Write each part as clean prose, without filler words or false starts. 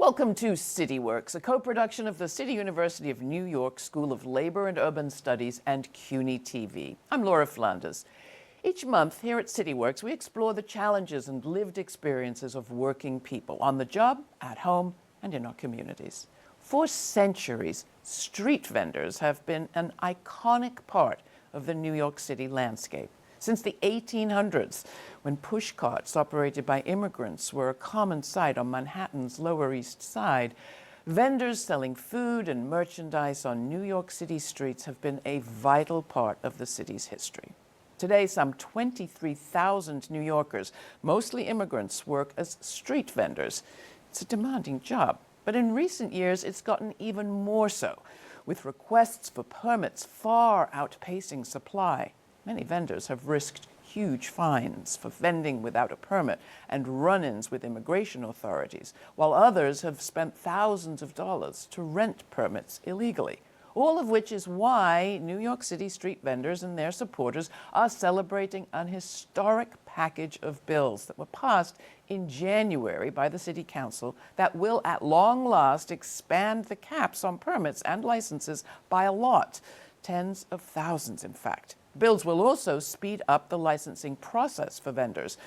Welcome to CityWorks, a co-production of the City University of New York School of Labor and Urban Studies and CUNY TV. I'm Laura Flanders. Each month here at CityWorks, we explore the challenges and lived experiences of working people on the job, at home, and in our communities. For centuries, street vendors have been an iconic part of the New York City landscape. Since the 1800s, when push carts operated by immigrants were a common sight on Manhattan's Lower East Side, vendors selling food and merchandise on New York City streets have been a vital part of the city's history. Today, some 23,000 New Yorkers, mostly immigrants, work as street vendors. It's a demanding job, but in recent years, it's gotten even more so, with requests for permits far outpacing supply. Many vendors have risked huge fines for vending without a permit and run-ins with immigration authorities, while others have spent thousands of dollars to rent permits illegally. All of which is why New York City street vendors and their supporters are celebrating an historic package of bills that were passed in January by the City Council that will at long last expand the caps on permits and licenses by a lot, tens of thousands in fact. Bills will also speed up the licensing process for vendors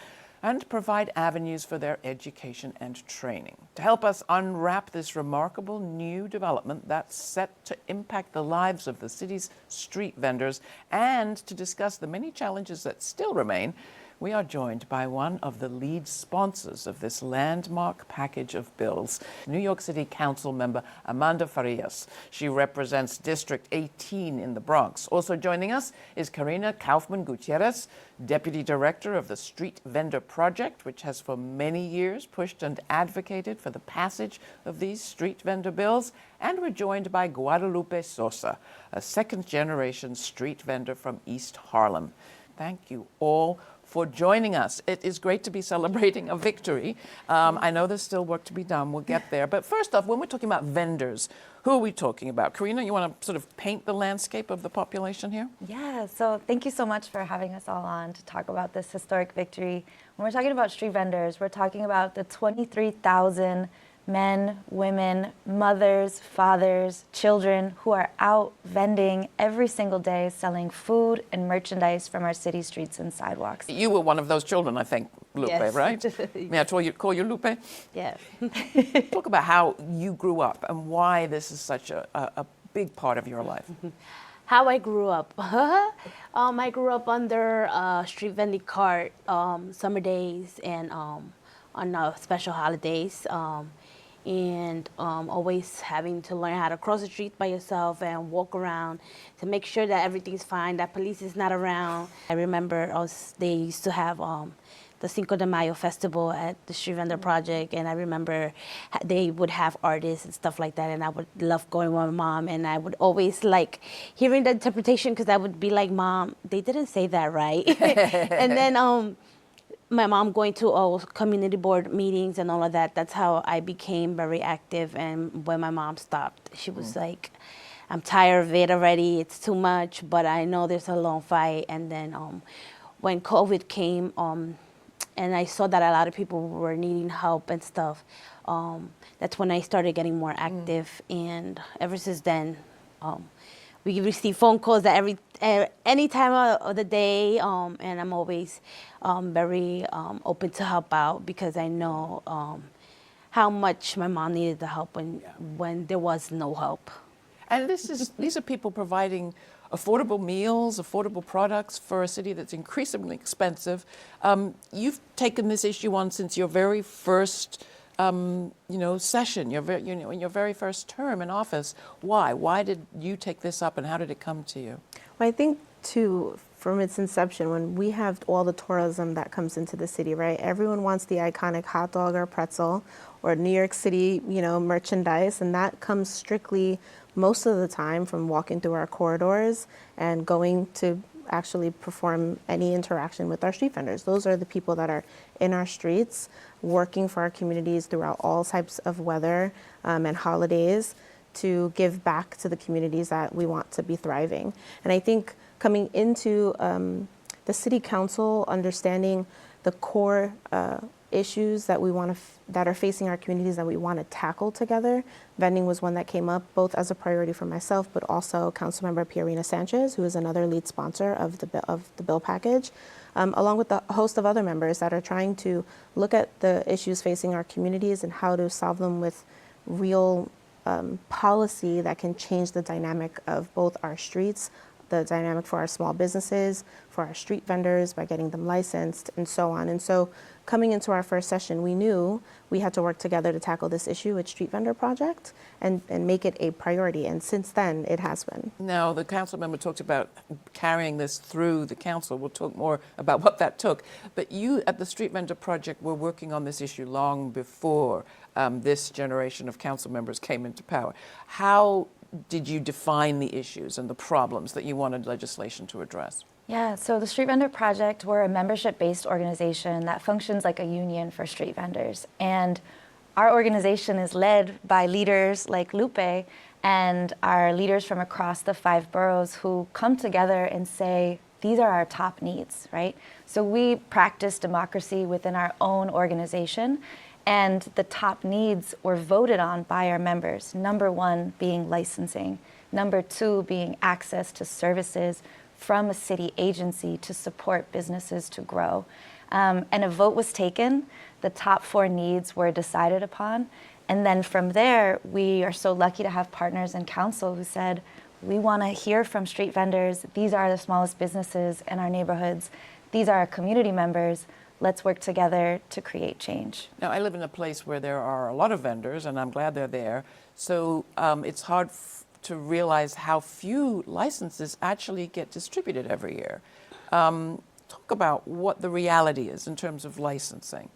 and provide avenues for their education and training. To help us unwrap this remarkable new development that's set to impact the lives of the city's street vendors and to discuss the many challenges that still remain, we are joined by one of the lead sponsors of this landmark package of bills, New York City Council member Amanda Farías. She represents District 18 in the Bronx. Also joining us is Carina Kaufman-Gutierrez, Deputy Director of the Street Vendor Project, which has for many years pushed and advocated for the passage of these street vendor bills. And we're joined by Guadalupe Sosa, a second-generation street vendor from East Harlem. Thank you all for joining us. It is great to be celebrating a victory. I know there's still work to be done. We'll get there. But first off, when we're talking about vendors, who are we talking about? Carina, you want to sort of paint the landscape of the population here? Yeah, so thank you so much for having us all on to talk about this historic victory. When we're talking about street vendors, we're talking about the 23,000 men, women, mothers, fathers, children who are out vending every single day selling food and merchandise from our city streets and sidewalks. You were one of those children, I think, Lupe, yes. right? May I call you Lupe? Yes. Talk about how you grew up and why this is such a big part of your life. How I grew up. I grew up under a street vending cart summer days and on special holidays. And always having to learn how to cross the street by yourself and walk around to make sure that everything's fine, that police is not around. I remember they used to have the Cinco de Mayo festival at the Street Vendor Project, and I remember they would have artists and stuff like that, and I would love going with my mom, and I would always like hearing the interpretation because I would be like, Mom, they didn't say that right. And then my mom going to all community board meetings and all of that, that's how I became very active. And when my mom stopped, she was like, I'm tired of it already, it's too much, but I know there's a long fight. And then when COVID came, and I saw that a lot of people were needing help and stuff, that's when I started getting more active. And ever since then, we receive phone calls at any time of the day, and I'm always very open to help out because I know how much my mom needed the help when there was no help. And these are people providing affordable meals, affordable products for a city that's increasingly expensive. You've taken this issue on since your very first session, in your very first term in office. Why? Why did you take this up, and how did it come to you? Well, I think, too, from its inception, when we have all the tourism that comes into the city, right? Everyone wants the iconic hot dog or pretzel or New York City, merchandise, and that comes strictly most of the time from walking through our corridors and going to actually perform any interaction with our street vendors. Those are the people that are in our streets, working for our communities throughout all types of weather and holidays to give back to the communities that we want to be thriving. And I think coming into the city council, understanding the core issues that we want to that are facing our communities that we want to tackle together, vending was one that came up both as a priority for myself, but also Councilmember Carina Sanchez, who is another lead sponsor of the bill package, along with a host of other members that are trying to look at the issues facing our communities and how to solve them with real policy that can change the dynamic of both our streets, the dynamic for our small businesses, for our street vendors by getting them licensed, and so on. And so coming into our first session, we knew we had to work together to tackle this issue with Street Vendor Project and make it a priority. And since then, it has been. Now, the council member talked about carrying this through the council. We'll talk more about what that took. But you at the Street Vendor Project were working on this issue long before this generation of council members came into power. How did you define the issues and the problems that you wanted legislation to address? Yeah, so the Street Vendor Project, we're a membership-based organization that functions like a union for street vendors. And our organization is led by leaders like Lupe and our leaders from across the 5 boroughs who come together and say, these are our top needs, right? So we practice democracy within our own organization, and the top needs were voted on by our members. Number 1 being licensing. Number 2 being access to services from a city agency to support businesses to grow. And a vote was taken. The top 4 needs were decided upon. And then from there, we are so lucky to have partners in council who said, we want to hear from street vendors. These are the smallest businesses in our neighborhoods. These are our community members. Let's work together to create change. Now, I live in a place where there are a lot of vendors, and I'm glad they're there. So it's hard to realize how few licenses actually get distributed every year. Talk about what the reality is in terms of licensing.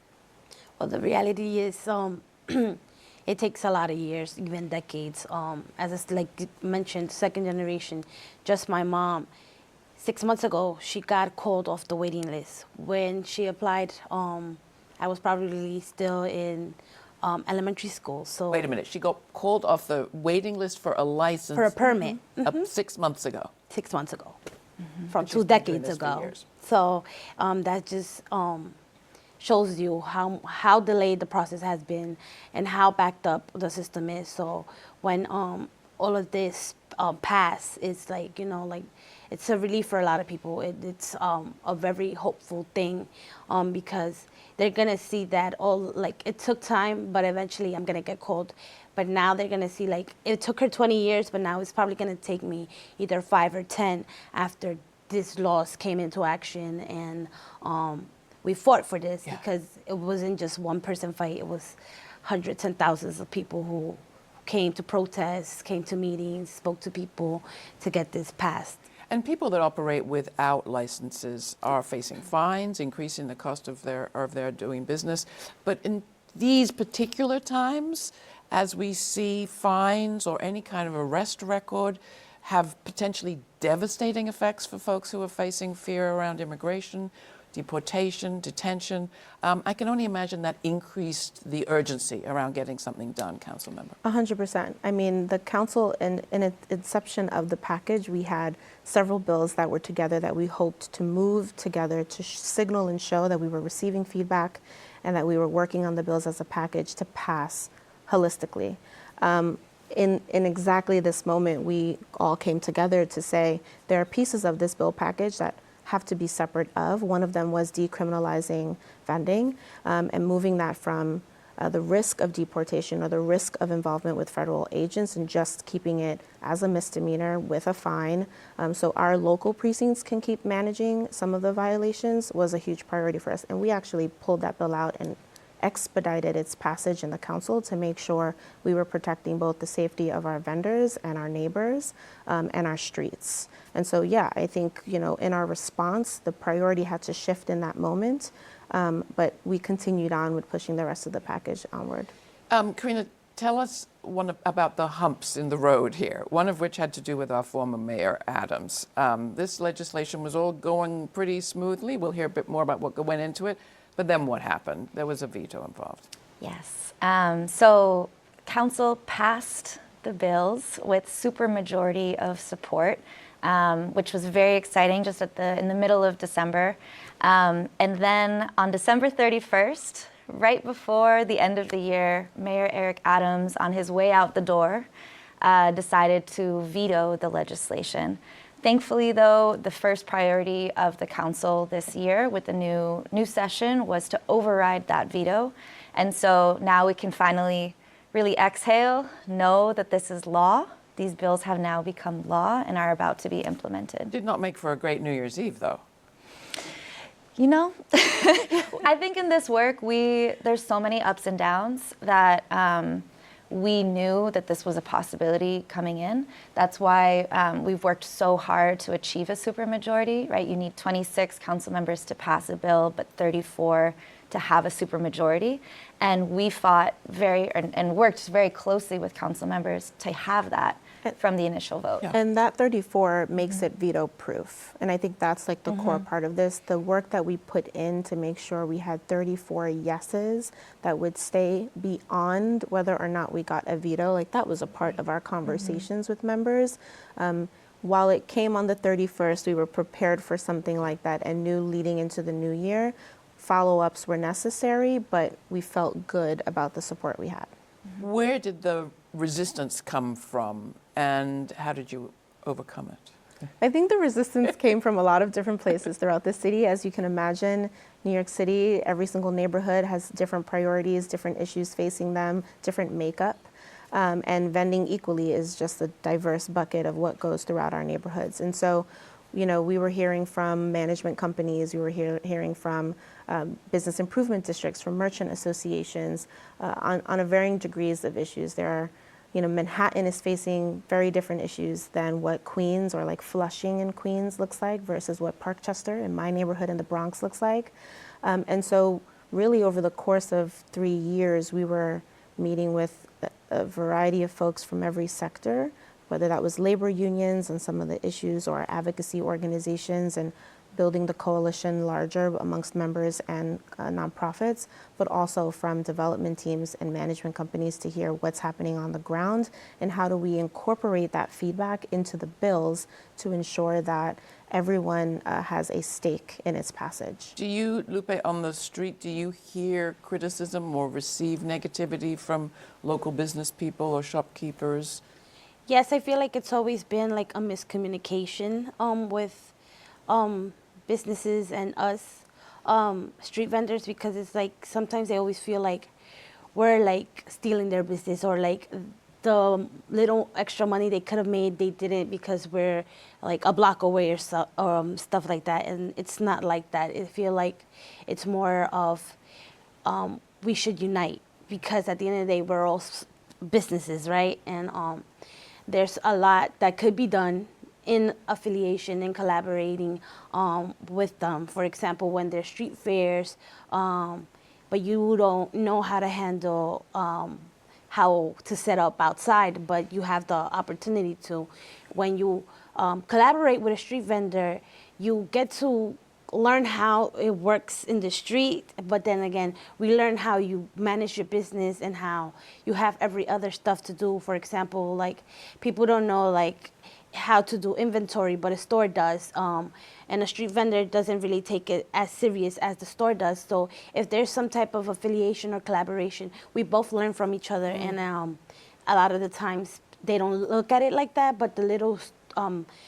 Well, the reality is it takes a lot of years, even decades. As it's like you mentioned, second generation, just my mom. 6 months ago, she got called off the waiting list. When she applied, I was probably still in elementary school. So Wait a minute, she got called off the waiting list for a license for a permit. 6 months ago. 6 months ago, from She's 2 been doing decades this for ago. years. So that just shows you how delayed the process has been and how backed up the system is. So when all of this pass, it's like, like it's a relief for a lot of people. It's a very hopeful thing because they're gonna see that it took time, but eventually I'm gonna get called. But now they're gonna see it took her 20 years, but now it's probably gonna take me either 5 or 10 after this laws came into action, and we fought for this because it wasn't just one person fight. It was hundreds and thousands of people who came to protests, came to meetings, spoke to people to get this passed. And people that operate without licenses are facing fines, increasing the cost of their doing business. But in these particular times, as we see fines or any kind of arrest record have potentially devastating effects for folks who are facing fear around immigration, deportation, detention. I can only imagine that increased the urgency around getting something done, council member. 100%. I mean, the council, in its inception of the package, we had several bills that were together that we hoped to move together to signal and show that we were receiving feedback and that we were working on the bills as a package to pass holistically. In exactly this moment, we all came together to say there are pieces of this bill package that have to be separate of. One of them was decriminalizing vending and moving that from the risk of deportation or the risk of involvement with federal agents and just keeping it as a misdemeanor with a fine. So our local precincts can keep managing some of the violations was a huge priority for us. And we actually pulled that bill out and expedited its passage in the council to make sure we were protecting both the safety of our vendors and our neighbors and our streets. And so, yeah, I think, in our response, the priority had to shift in that moment, but we continued on with pushing the rest of the package onward. Carina, tell us about the humps in the road here, one of which had to do with our former mayor, Adams. This legislation was all going pretty smoothly. We'll hear a bit more about what went into it. But then what happened? There was a veto involved. Yes. So council passed the bills with supermajority of support, which was very exciting just in the middle of December. And then on December 31st, right before the end of the year, Mayor Eric Adams, on his way out the door, decided to veto the legislation. Thankfully, though, the first priority of the council this year with the new session was to override that veto. And so now we can finally really exhale, know that this is law. These bills have now become law and are about to be implemented. Did not make for a great New Year's Eve, though. You know, I think in this work, there's so many ups and downs that we knew that this was a possibility coming in. That's why we've worked so hard to achieve a supermajority, right? You need 26 council members to pass a bill, but 34 to have a supermajority. And we fought and worked very closely with council members to have that from the initial vote. Yeah. And that 34 makes it veto proof. And I think that's like the core part of this. The work that we put in to make sure we had 34 yeses that would stay beyond whether or not we got a veto, like that was a part of our conversations with members. While it came on the 31st, we were prepared for something like that and knew leading into the new year, follow-ups were necessary, but we felt good about the support we had. Where did the resistance come from, and how did you overcome it? I think the resistance came from a lot of different places throughout the city. As you can imagine, New York City, every single neighborhood has different priorities, different issues facing them, different makeup. And vending equally is just a diverse bucket of what goes throughout our neighborhoods. And so, you know, we were hearing from management companies, we were hearing from business improvement districts, from merchant associations, on a varying degrees of issues. There are, you know, Manhattan is facing very different issues than what Queens or like Flushing in Queens looks like versus what Parkchester in my neighborhood in the Bronx looks like. And so really over the course of 3 years, we were meeting with a variety of folks from every sector, whether that was labor unions and some of the issues or advocacy organizations, and building the coalition larger amongst members and nonprofits, but also from development teams and management companies to hear what's happening on the ground and how do we incorporate that feedback into the bills to ensure that everyone has a stake in its passage. Do you, Lupe, on the street, do you hear criticism or receive negativity from local business people or shopkeepers? Yes, I feel like it's always been like a miscommunication with businesses and us street vendors, because it's like sometimes they always feel like we're like stealing their business, or like the little extra money they could have made, they didn't because we're like a block away or stuff like that. And it's not like that. I feel like it's more of we should unite, because at the end of the day, we're all businesses, right? And there's a lot that could be done in affiliation and collaborating with them. For example, when there's street fairs, but you don't know how to handle how to set up outside, but you have the opportunity to. When you collaborate with a street vendor, you get to learn how it works in the street, but then again, we learn how you manage your business and how you have every other stuff to do. For example, like people don't know like how to do inventory, but a store does, and a street vendor doesn't really take it as serious as the store does. So if there's some type of affiliation or collaboration, we both learn from each other. And a lot of the times they don't look at it like that, but the little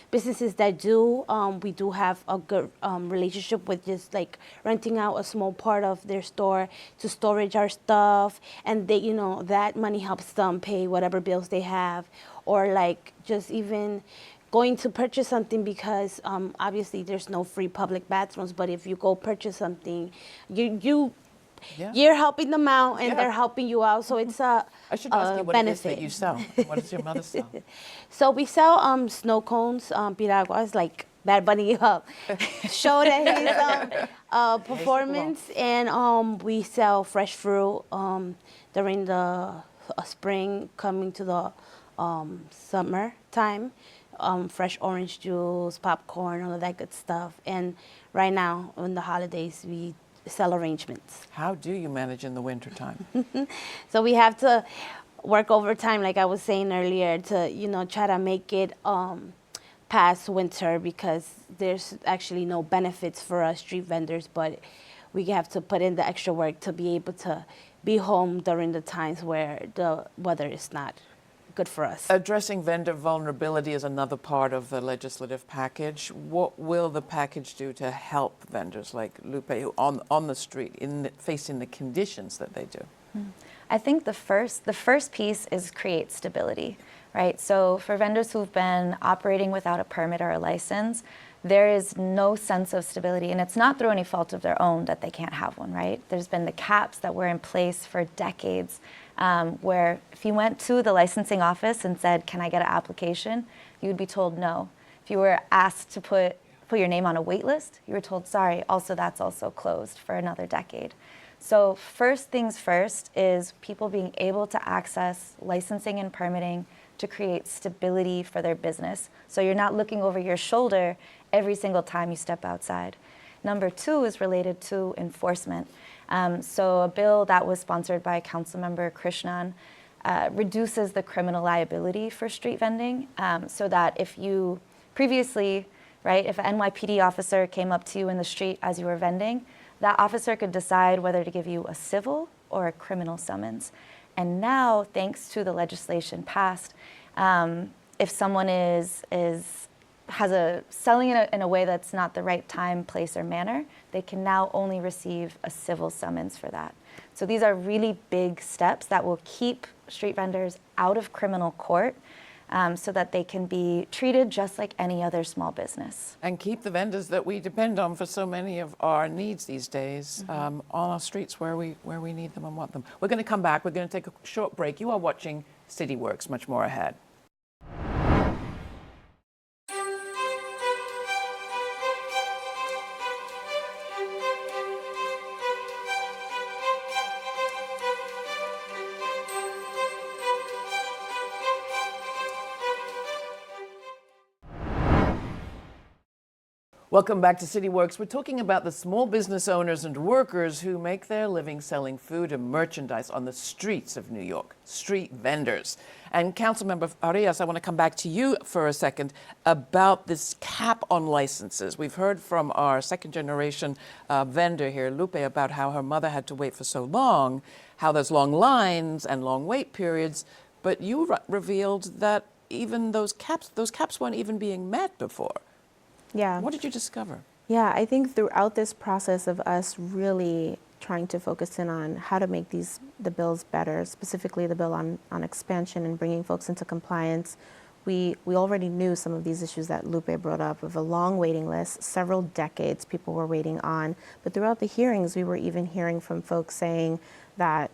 businesses that do, we do have a good relationship with just like renting out a small part of their store to storage our stuff, and they, you know, that money helps them pay whatever bills they have, or like just even going to purchase something, because obviously there's no free public bathrooms, but if you go purchase something, you're helping them out, and they're helping you out. So it's a I should ask you what benefit. it is that you sell. What does your mother sell? So we sell snow cones, piraguas, like Bad Bunny showed at his performance, and we sell fresh fruit during the spring, coming to the summer time. Fresh orange juice, popcorn, all of that good stuff. And right now, in the holidays, we sell arrangements. How do you manage in the wintertime? So we have to work overtime, like I was saying earlier, to, you know, try to make it past winter, because there's actually no benefits for us street vendors, but we have to put in the extra work to be able to be home during the times where the weather is not good for us. Addressing vendor vulnerability is another part of the legislative package. What will the package do to help vendors like Lupe who on the street facing the conditions that they do? I think the first piece is create stability, right? So for vendors who've been operating without a permit or a license, there is no sense of stability, and it's not through any fault of their own that they can't have one, right? There's been the caps that were in place for decades, where if you went to the licensing office and said, "Can I get an application?" you would be told no. If you were asked to put your name on a wait list, you were told, "Sorry, also that's also closed for another decade." So first things first is people being able to access licensing and permitting to create stability for their business. So you're not looking over your shoulder every single time you step outside. Number two is related to enforcement. So a bill that was sponsored by Councilmember Krishnan reduces the criminal liability for street vending, so that if you previously, right, if an NYPD officer came up to you in the street as you were vending, that officer could decide whether to give you a civil or a criminal summons. And now, thanks to the legislation passed, if someone selling in a way that's not the right time, place, or manner, they can now only receive a civil summons for that. So these are really big steps that will keep street vendors out of criminal court, so that they can be treated just like any other small business. And keep the vendors that we depend on for so many of our needs these days on our streets where we need them and want them. We're going to come back. We're going to take a short break. You are watching CityWorks. Much more ahead. Welcome back to CityWorks. We're talking about the small business owners and workers who make their living selling food and merchandise on the streets of New York, street vendors. And Councilmember Farías, I want to come back to you for a second about this cap on licenses. We've heard from our second generation vendor here, Lupe, about how her mother had to wait for so long, how there's long lines and long wait periods, but you revealed that even those caps weren't even being met before. Yeah. What did you discover? Yeah, I think throughout this process of us really trying to focus in on how to make the bills better, specifically the bill on expansion and bringing folks into compliance, we already knew some of these issues that Lupe brought up of a long waiting list, several decades people were waiting on. But throughout the hearings, we were even hearing from folks saying that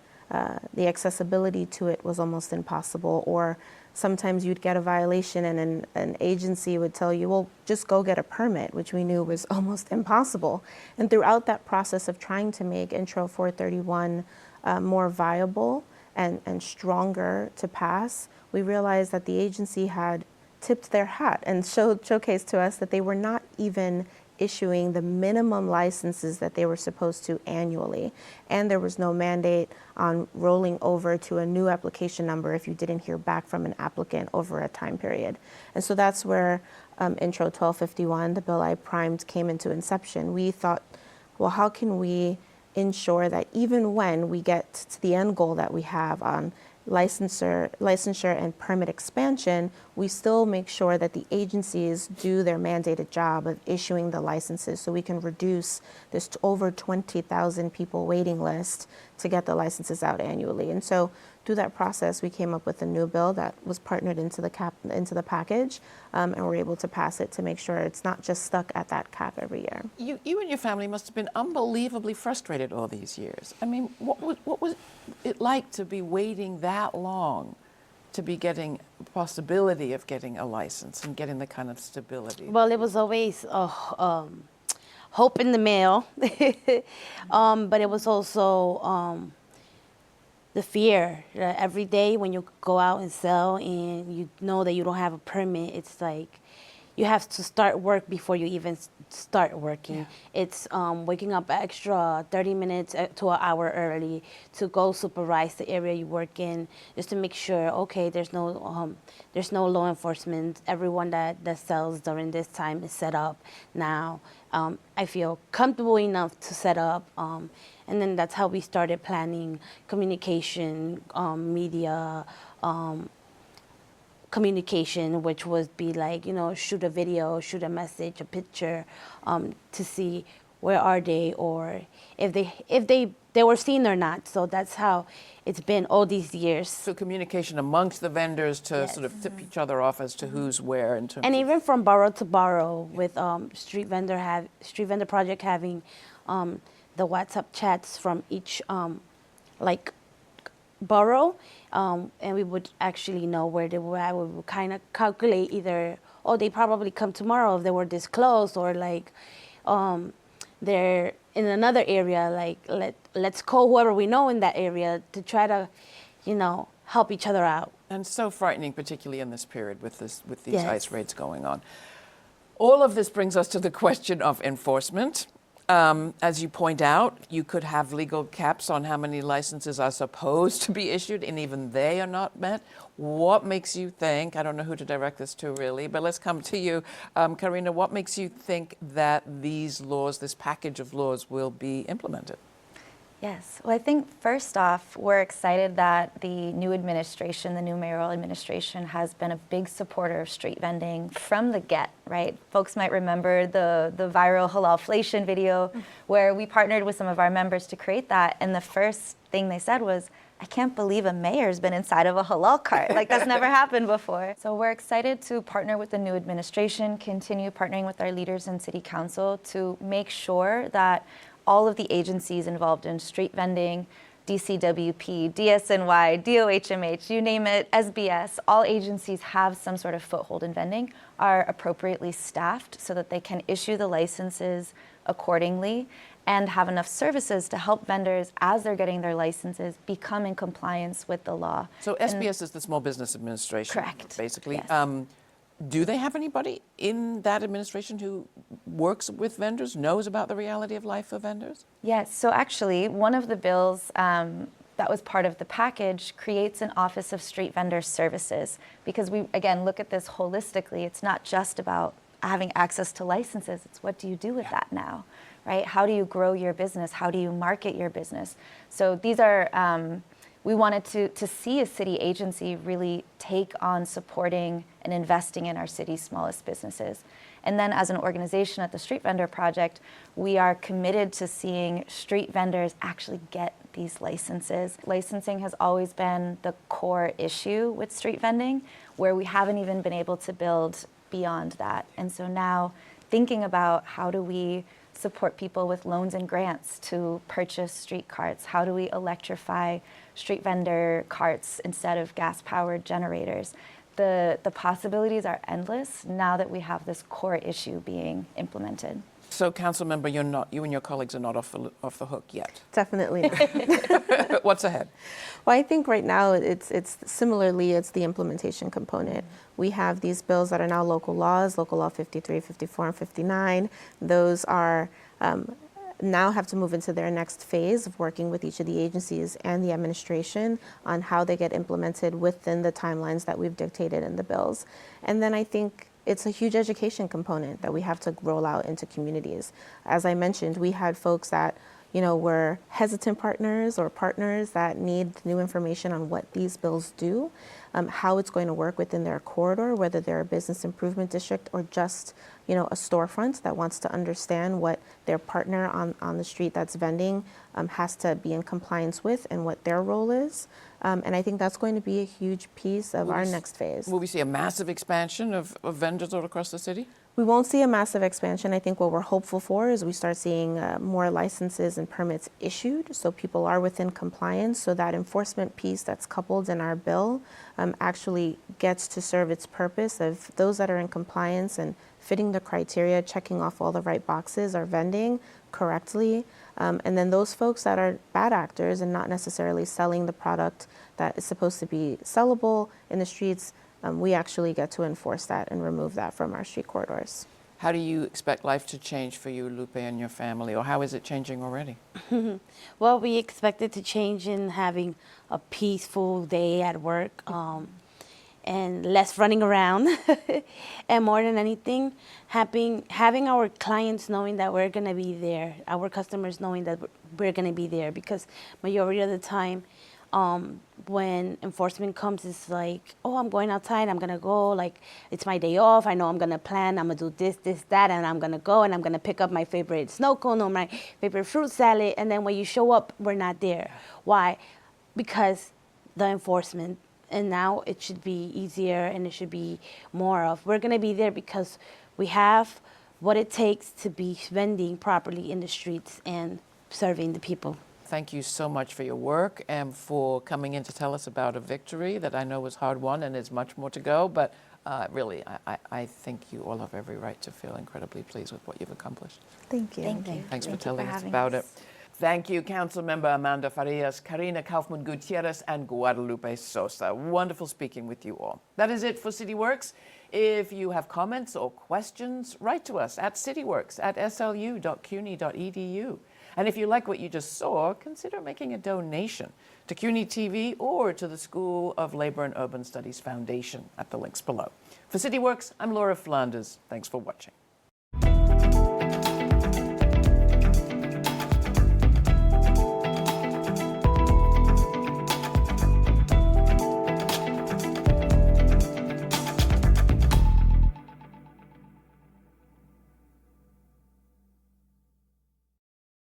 the accessibility to it was almost impossible, or sometimes you'd get a violation and an agency would tell you, well, just go get a permit, which we knew was almost impossible. And throughout that process of trying to make Intro 431 more viable and stronger to pass, we realized that the agency had tipped their hat and showcased to us that they were not even issuing the minimum licenses that they were supposed to annually. And there was no mandate on rolling over to a new application number if you didn't hear back from an applicant over a time period. And so that's where Intro 1251, the bill I primed, came into inception. We thought, well, how can we ensure that even when we get to the end goal that we have on licensure and permit expansion, we still make sure that the agencies do their mandated job of issuing the licenses, so we can reduce this over 20,000 people waiting list to get the licenses out annually. And so through that process, we came up with a new bill that was partnered into the package, and we're able to pass it to make sure it's not just stuck at that cap every year. You and your family must have been unbelievably frustrated all these years. I mean, what was it like to be waiting that long to be getting the possibility of getting a license and getting the kind of stability? Well, it was always hope in the mail, but it was also the fear. Every day when you go out and sell and you know that you don't have a permit, it's like you have to start work before you even start working. Yeah. It's waking up extra 30 minutes to an hour early to go supervise the area you work in, just to make sure, okay, there's no law enforcement. Everyone that sells during this time is set up now. I feel comfortable enough to set up. And then that's how we started planning communication, media, communication, which would be like, shoot a video, shoot a message, a picture, to see where are they, or if they were seen or not. So that's how it's been all these years. So communication amongst the vendors to sort of tip each other off as to who's where in terms And of... even from borough to borough, with street vendor project having the WhatsApp chats from each like borough, and we would actually know where they were at. We would kind of calculate either, oh, they probably come tomorrow if they were this close, or like they're in another area, like let's call whoever we know in that area to try to, help each other out. And so frightening, particularly in this period with these Yes. ICE raids going on. All of this brings us to the question of enforcement. As you point out, you could have legal caps on how many licenses are supposed to be issued, and even they are not met. What makes you think, I don't know who to direct this to really, but let's come to you, Carina, what makes you think that these laws, this package of laws, will be implemented? Yes. Well, I think first off, we're excited that the new administration, the new mayoral administration, has been a big supporter of street vending from the get, right? Folks might remember the viral halalflation video where we partnered with some of our members to create that. And the first thing they said was, I can't believe a mayor's been inside of a halal cart. Like, that's never happened before. So we're excited to partner with the new administration, continue partnering with our leaders in city council to make sure that all of the agencies involved in street vending, DCWP, DSNY, DOHMH, you name it, SBS, all agencies have some sort of foothold in vending, are appropriately staffed so that they can issue the licenses accordingly and have enough services to help vendors, as they're getting their licenses, become in compliance with the law. So SBS is the Small Business Administration, Correct. basically. Yes. Do they have anybody in that administration who works with vendors, knows about the reality of life for vendors? Yes, so actually, one of the bills that was part of the package creates an Office of Street Vendor Services, because we, again, look at this holistically. It's not just about having access to licenses, it's what do you do with that now, right? How do you grow your business? How do you market your business? So these are, we wanted to see a city agency really take on supporting and investing in our city's smallest businesses. And then as an organization at the Street Vendor Project, we are committed to seeing street vendors actually get these licenses. Licensing has always been the core issue with street vending, where we haven't even been able to build beyond that. And so now thinking about how do we support people with loans and grants to purchase street carts? How do we electrify street vendor carts instead of gas-powered generators? The possibilities are endless now that we have this core issue being implemented. So, Council Member, you and your colleagues are not off the hook yet. Definitely not. What's ahead? Well, I think right now it's similarly, it's the implementation component. We have these bills that are now local laws, Local Law 53, 54, and 59. Those are now have to move into their next phase of working with each of the agencies and the administration on how they get implemented within the timelines that we've dictated in the bills. And then I think it's a huge education component that we have to roll out into communities. As I mentioned, we had folks that were hesitant partners or partners that need new information on what these bills do, how it's going to work within their corridor, whether they're a business improvement district or just a storefront that wants to understand what their partner on the street that's vending has to be in compliance with and what their role is. And I think that's going to be a huge piece of our next phase. Will we see a massive expansion of vendors all across the city? We won't see a massive expansion. I think what we're hopeful for is we start seeing more licenses and permits issued so people are within compliance, so that enforcement piece that's coupled in our bill actually gets to serve its purpose of those that are in compliance and fitting the criteria, checking off all the right boxes, are vending correctly. And then those folks that are bad actors and not necessarily selling the product that is supposed to be sellable in the streets, we actually get to enforce that and remove that from our street corridors. How do you expect life to change for you, Lupe, and your family, or how is it changing already? Well, we expect it to change in having a peaceful day at work, and less running around. And more than anything, having our clients knowing that we're going to be there, our customers knowing that we're going to be there, because majority of the time, when enforcement comes, it's like, oh, I'm going outside, I'm going to go, like, it's my day off, I know I'm going to plan, I'm going to do this, that, and I'm going to go, and I'm going to pick up my favorite snow cone or my favorite fruit salad, and then when you show up, we're not there. Why? Because the enforcement. And now it should be easier, and it should be more of, we're going to be there because we have what it takes to be vending properly in the streets and serving the people. Thank you so much for your work and for coming in to tell us about a victory that I know was hard won and is much more to go. But really, I think you all have every right to feel incredibly pleased with what you've accomplished. Thank you. Thank you. Thanks for Thank you telling us having about us. it. Thank you, Councilmember Amanda Farías, Carina Kaufman-Gutierrez, and Guadalupe Sosa. Wonderful speaking with you all. That is it for CityWorks. If you have comments or questions, write to us at cityworks@slu.cuny.edu. And if you like what you just saw, consider making a donation to CUNY TV or to the School of Labor and Urban Studies Foundation at the links below. For CityWorks, I'm Laura Flanders. Thanks for watching.